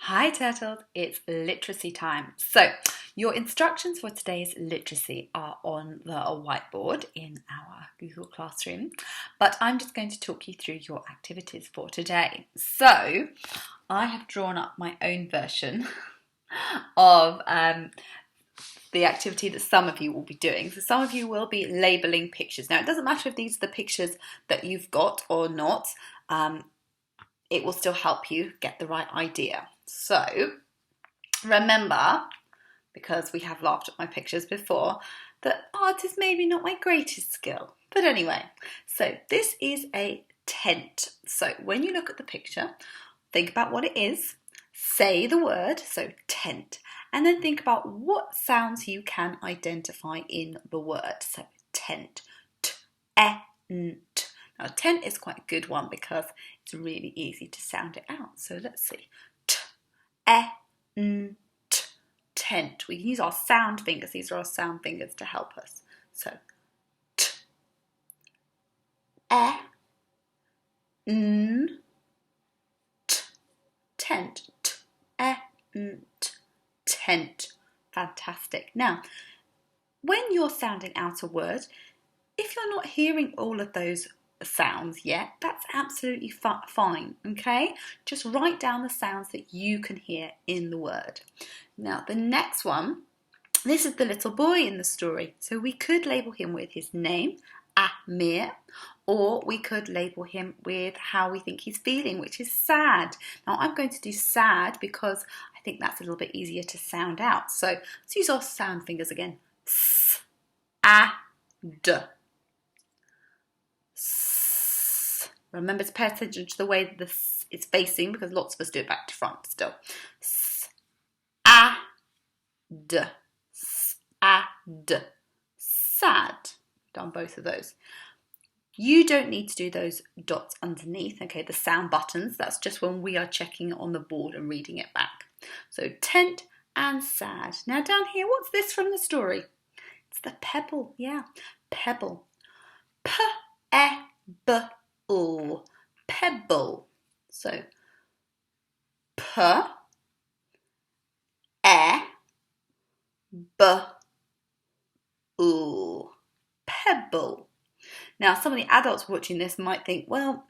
Hi Turtles, it's literacy time. So, your instructions for today's literacy are on the whiteboard in our Google Classroom, but I'm just going to talk you through your activities for today. So, I have drawn up my own version of the activity that some of you will be doing. So some of you will be labelling pictures. Now, it doesn't matter if these are the pictures that you've got or not. It will still help you get the right idea. So remember, because we have laughed at my pictures before, that art is maybe not my greatest skill. But anyway, so this is a tent. So when you look at the picture, think about what it is, say the word, so tent, and then think about what sounds you can identify in the word. So tent, t-e-n-t. Now tent is quite a good one because it's really easy to sound it out. So let's see, t-e-n-t, tent. We can use our sound fingers. These are our sound fingers to help us. So t-e-n-t, tent, t-e-n-t, tent. Fantastic. Now, when you're sounding out a word, if you're not hearing all of those sounds yet, that's absolutely fine, okay? Just write down the sounds that you can hear in the word. Now, the next one, this is the little boy in the story. So we could label him with his name, Amir, or we could label him with how we think he's feeling, which is sad. Now, I'm going to do sad because I think that's a little bit easier to sound out. So let's use our sound fingers again. S, a, d. S. Remember to pay attention to the way it's facing because lots of us do it back to front still. S, a, d. S, a, d. Sad. Done both of those. You don't need to do those dots underneath, okay, the sound buttons. That's just when we are checking it on the board and reading it back. So tent and sad. Now down here, what's this from the story? It's the pebble, yeah, pebble. P-e-b-l, pebble. So p-e-b-l, pebble. Now, some of the adults watching this might think, well,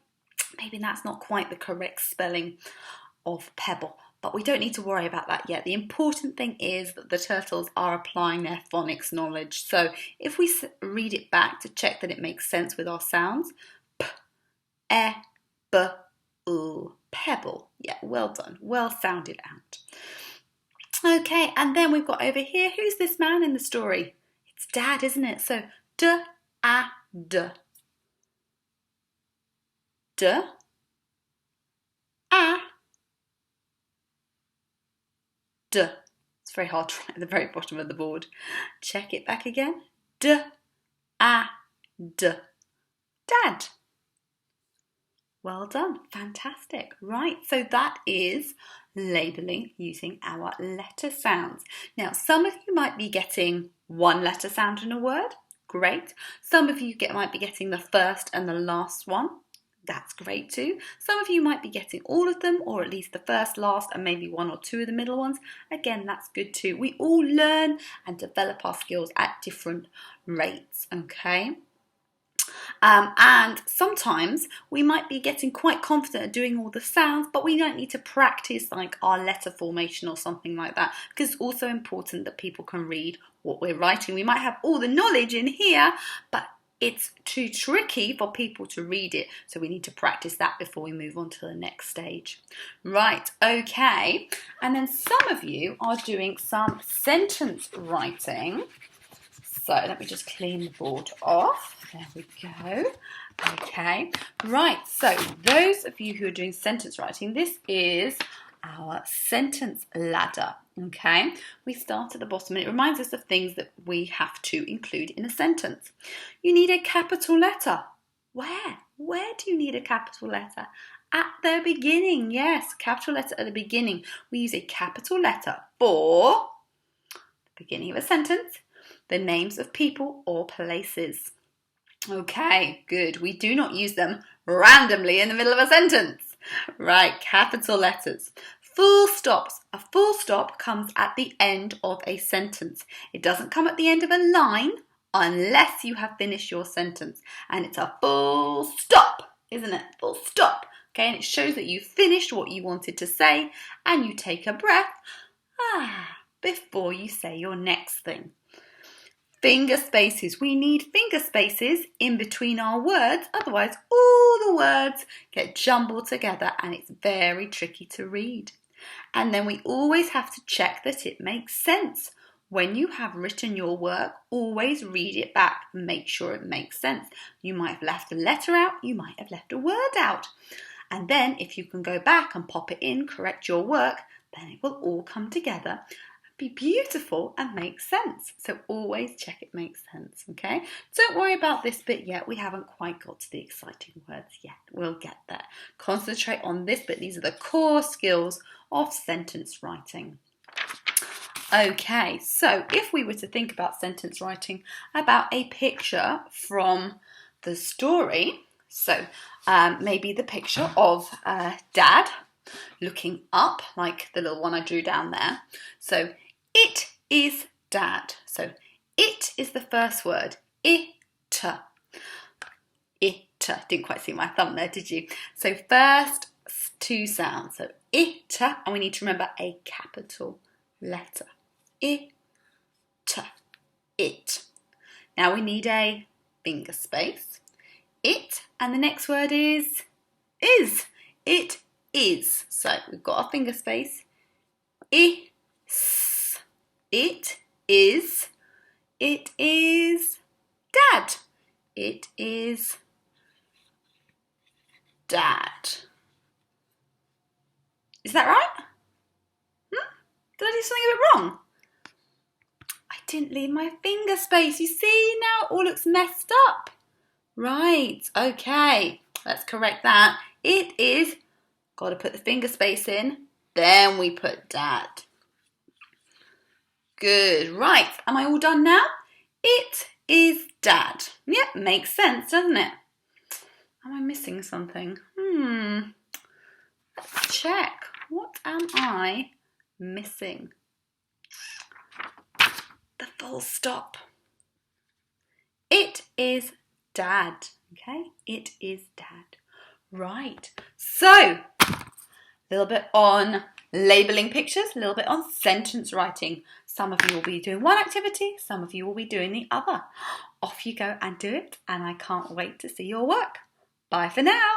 maybe that's not quite the correct spelling of pebble, but we don't need to worry about that yet. The important thing is that the turtles are applying their phonics knowledge. So if we read it back to check that it makes sense with our sounds, p-e-b-l, pebble. Yeah, well done. Well sounded out. Okay, and then we've got over here, who's this man in the story? It's Dad, isn't it? So d-a-d. D, a, d. It's very hard to write at the very bottom of the board. Check it back again. D, a, d. Dad. Well done. Fantastic. Right, so that is labelling using our letter sounds. Now, some of you might be getting one letter sound in a word. Great. Some of you might be getting the first and the last one. That's great too. Some of you might be getting all of them, or at least the first, last, and maybe one or two of the middle ones. Again, that's good too. We all learn and develop our skills at different rates, okay? And sometimes we might be getting quite confident at doing all the sounds, but we don't need to practice like our letter formation or something like that, because it's also important that people can read what we're writing. We might have all the knowledge in here, but it's too tricky for people to read it, so we need to practice that before we move on to the next stage. Right, okay, and then some of you are doing some sentence writing. So let me just clean the board off. There we go. Okay, right, so those of you who are doing sentence writing, this is our sentence ladder, okay? We start at the bottom and it reminds us of things that we have to include in a sentence. You need a capital letter. Where? Where do you need a capital letter? At the beginning, yes, capital letter at the beginning. We use a capital letter for the beginning of a sentence, the names of people or places. Okay, good. We do not use them randomly in the middle of a sentence. Right, capital letters. full stops. A full stop comes at the end of a sentence. It doesn't come at the end of a line unless you have finished your sentence. And it's a full stop, isn't it? Full stop. Okay, and it shows that you've finished what you wanted to say and you take a breath before you say your next thing. Finger spaces. We need finger spaces in between our words, otherwise all the words get jumbled together and it's very tricky to read. And then we always have to check that it makes sense. When you have written your work, always read it back and make sure it makes sense. You might have left a letter out, you might have left a word out. And then if you can go back and pop it in, correct your work, then it will all come together, be beautiful and make sense. So always check it makes sense, okay? Don't worry about this bit yet. We haven't quite got to the exciting words yet. We'll get there. Concentrate on this bit. These are the core skills of sentence writing. Okay, so if we were to think about sentence writing, about a picture from the story, so maybe the picture of Dad looking up, like the little one I drew down there. So it is Dad. So it is the first word. It. It. Didn't quite see my thumb there, did you? So first two sounds. So it, and we need to remember a capital letter. It. It. Now we need a finger space. It, and the next word is. It is. So we've got a finger space. Is. It is. It is Dad. It is Dad. Is that right? Did I do something a bit wrong? I didn't leave my finger space. You see, now it all looks messed up. Right, okay. Let's correct that. It is, got to put the finger space in, then we put Dad. Good, right. Am I all done now? It is Dad. Yep, makes sense, doesn't it? Am I missing something? Let's check. What am I missing? The full stop. It is Dad. Okay, it is Dad. Right. So, a little bit on labelling pictures, a little bit on sentence writing. Some of you will be doing one activity, some of you will be doing the other. Off you go and do it, and I can't wait to see your work. Bye for now.